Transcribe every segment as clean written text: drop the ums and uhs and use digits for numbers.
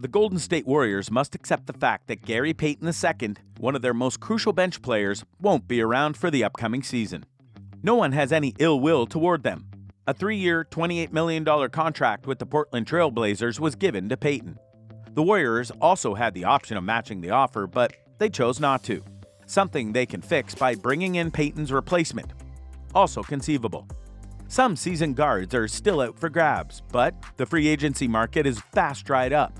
the Golden State Warriors must accept the fact that Gary Payton II, one of their most crucial bench players, won't be around for the upcoming season. No one has any ill will toward them. A 3-year, $28 million contract with the Portland Trail Blazers was given to Payton. The Warriors also had the option of matching the offer, but they chose not to, something they can fix by bringing in Payton's replacement. Also conceivable. Some seasoned guards are still out for grabs, but the free agency market is fast dried up.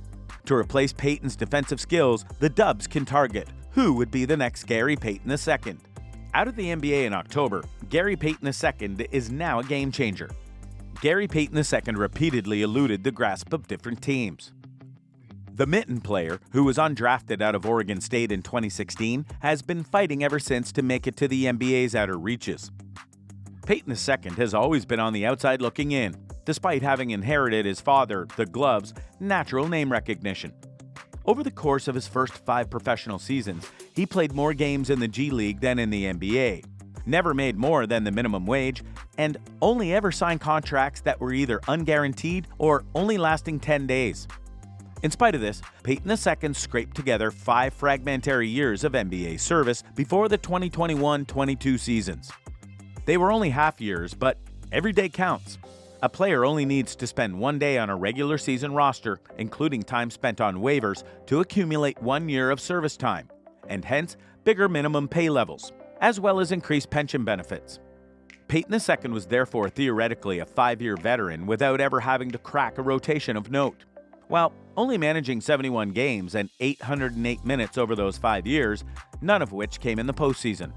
To replace Payton's defensive skills, the Dubs can target who would be the next Gary Payton II. Out of the NBA in October, Gary Payton II is now a game changer. Gary Payton II repeatedly eluded the grasp of different teams. The mitten player, who was undrafted out of Oregon State in 2016, has been fighting ever since to make it to the NBA's outer reaches. Payton II has always been on the outside looking in, despite having inherited his father, the Glove's, natural name recognition. Over the course of his first 5 professional seasons, he played more games in the G League than in the NBA, never made more than the minimum wage, and only ever signed contracts that were either unguaranteed or only lasting 10 days. In spite of this, Payton II scraped together 5 fragmentary years of NBA service before the 2021-22 seasons. They were only half years, but every day counts. A player only needs to spend 1 day on a regular season roster, including time spent on waivers, to accumulate 1 year of service time, and hence bigger minimum pay levels, as well as increased pension benefits. Payton II was therefore theoretically a 5-year veteran without ever having to crack a rotation of note. While only managing 71 games and 808 minutes over those 5 years, none of which came in the postseason.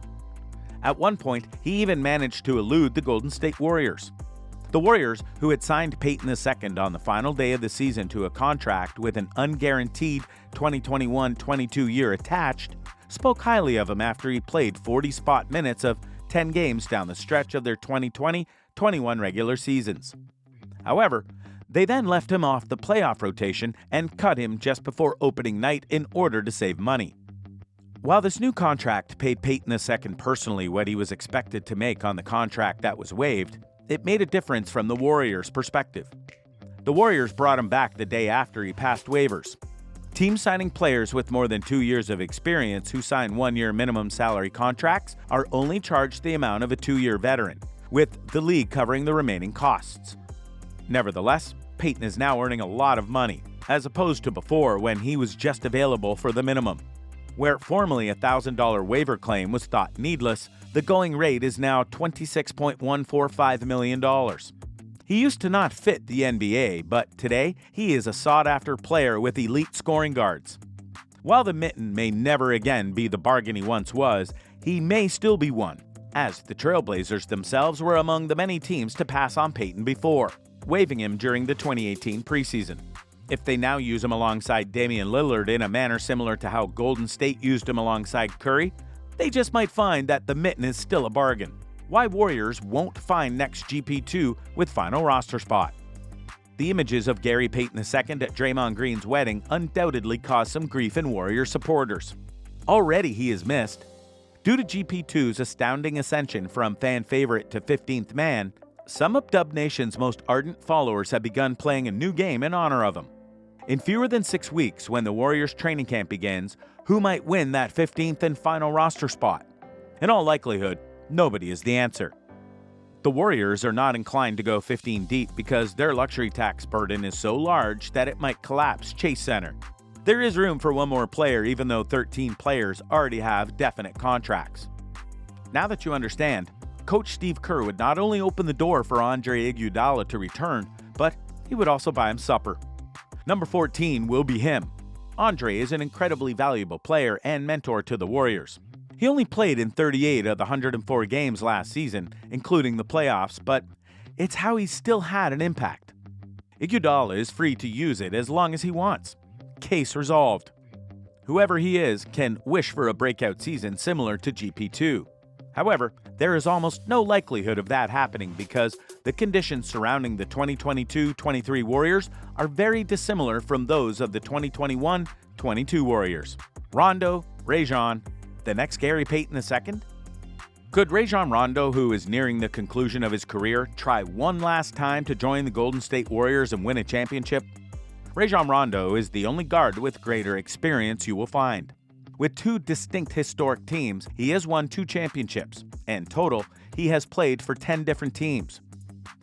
At one point, he even managed to elude the Golden State Warriors. The Warriors, who had signed Payton II on the final day of the season to a contract with an unguaranteed 2021-22 year attached, spoke highly of him after he played 40 spot minutes of 10 games down the stretch of their 2020-21 regular seasons. However, they then left him off the playoff rotation and cut him just before opening night in order to save money. While this new contract paid Payton II personally what he was expected to make on the contract that was waived, it made a difference from the Warriors' perspective. The Warriors brought him back the day after he passed waivers. Teams signing players with more than 2 years of experience who sign 1-year minimum salary contracts are only charged the amount of a 2-year veteran, with the league covering the remaining costs. Nevertheless, Payton is now earning a lot of money, as opposed to before when he was just available for the minimum. Where formerly a $1,000 waiver claim was thought needless, the going rate is now $26.145 million. He used to not fit the NBA, but today he is a sought-after player with elite scoring guards. While the mitten may never again be the bargain he once was, he may still be one, as the Trailblazers themselves were among the many teams to pass on Payton before, waiving him during the 2018 preseason. If they now use him alongside Damian Lillard in a manner similar to how Golden State used him alongside Curry, they just might find that the mitten is still a bargain. Why Warriors won't find next GP2 with final roster spot. The images of Gary Payton II at Draymond Green's wedding undoubtedly caused some grief in Warrior supporters. Already he is missed. Due to GP2's astounding ascension from fan favorite to 15th man, some of Dub Nation's most ardent followers have begun playing a new game in honor of him. In fewer than 6 weeks, when the Warriors training camp begins, who might win that 15th and final roster spot? In all likelihood, nobody is the answer. The Warriors are not inclined to go 15 deep because their luxury tax burden is so large that it might collapse Chase Center. There is room for one more player even though 13 players already have definite contracts. Now that you understand, Coach Steve Kerr would not only open the door for Andre Iguodala to return, but he would also buy him supper. Number 14 will be him. Andre is an incredibly valuable player and mentor to the Warriors. He only played in 38 of the 104 games last season, including the playoffs, but it's how he still had an impact. Iguodala is free to use it as long as he wants. Case resolved. Whoever he is can wish for a breakout season similar to GP2. However, there is almost no likelihood of that happening because the conditions surrounding the 2022-23 Warriors are very dissimilar from those of the 2021-22 Warriors. Rondo, Rajon, the next Gary Payton II? Could Rajon Rondo, who is nearing the conclusion of his career, try one last time to join the Golden State Warriors and win a championship? Rajon Rondo is the only guard with greater experience you will find. With 2 distinct historic teams, he has won 2 championships. In total, he has played for 10 different teams.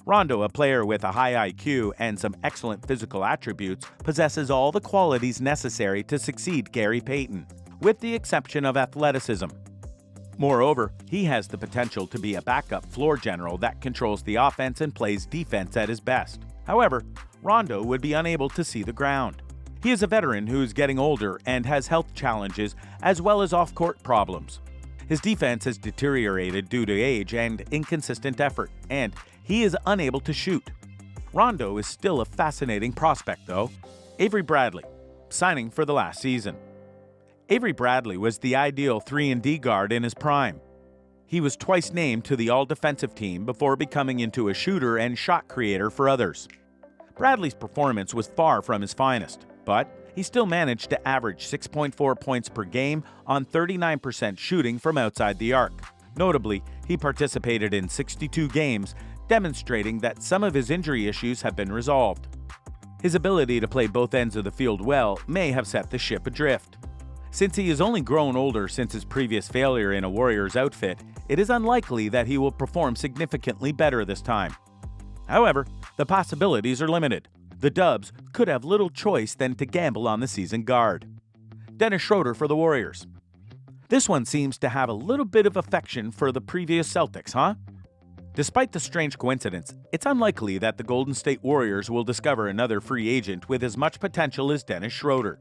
Rondo, a player with a high IQ and some excellent physical attributes, possesses all the qualities necessary to succeed Gary Payton, with the exception of athleticism. Moreover, he has the potential to be a backup floor general that controls the offense and plays defense at his best. However, Rondo would be unable to see the ground. He is a veteran who's getting older and has health challenges as well as off-court problems. His defense has deteriorated due to age and inconsistent effort, and he is unable to shoot. Rondo is still a fascinating prospect, though. Avery Bradley, signing for the last season. Avery Bradley was the ideal 3-and-D guard in his prime. He was twice named to the All-Defensive team before becoming into a shooter and shot creator for others. Bradley's performance was far from his finest, but he still managed to average 6.4 points per game on 39% shooting from outside the arc. Notably, he participated in 62 games, demonstrating that some of his injury issues have been resolved. His ability to play both ends of the field well may have set the ship adrift. Since he has only grown older since his previous failure in a Warriors outfit, it is unlikely that he will perform significantly better this time. However, the possibilities are limited. The Dubs could have little choice than to gamble on the season guard. Dennis Schroeder for the Warriors. This one seems to have a little bit of affection for the previous Celtics, huh? Despite the strange coincidence, it's unlikely that the Golden State Warriors will discover another free agent with as much potential as Dennis Schroeder.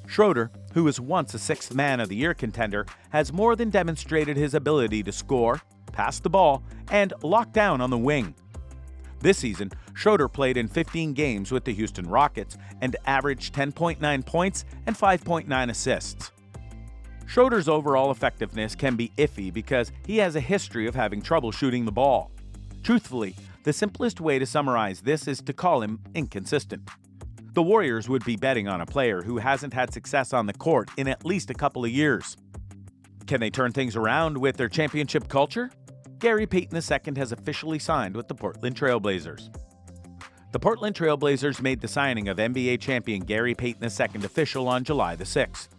Schroeder, who was once a 6th Man of the Year contender, has more than demonstrated his ability to score, pass the ball, and lock down on the wing. This season, Schroeder played in 15 games with the Houston Rockets and averaged 10.9 points and 5.9 assists. Schroeder's overall effectiveness can be iffy because he has a history of having trouble shooting the ball. Truthfully, the simplest way to summarize this is to call him inconsistent. The Warriors would be betting on a player who hasn't had success on the court in at least a couple of years. Can they turn things around with their championship culture? Gary Payton II has officially signed with the Portland Trail Blazers. The Portland Trail Blazers made the signing of NBA champion Gary Payton II official on July the 6th.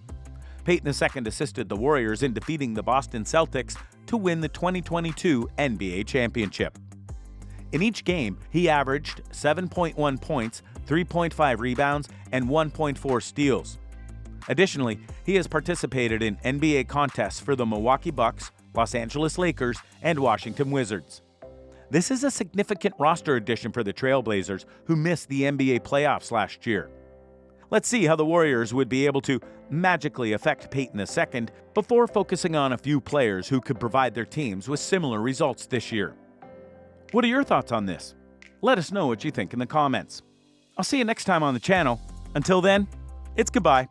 Payton II assisted the Warriors in defeating the Boston Celtics to win the 2022 NBA championship. In each game, he averaged 7.1 points, 3.5 rebounds, and 1.4 steals. Additionally, he has participated in NBA contests for the Milwaukee Bucks, Los Angeles Lakers, and Washington Wizards. This is a significant roster addition for the Trailblazers, who missed the NBA playoffs last year. Let's see how the Warriors would be able to magically affect Payton II before focusing on a few players who could provide their teams with similar results this year. What are your thoughts on this? Let us know what you think in the comments. I'll see you next time on the channel. Until then, it's goodbye.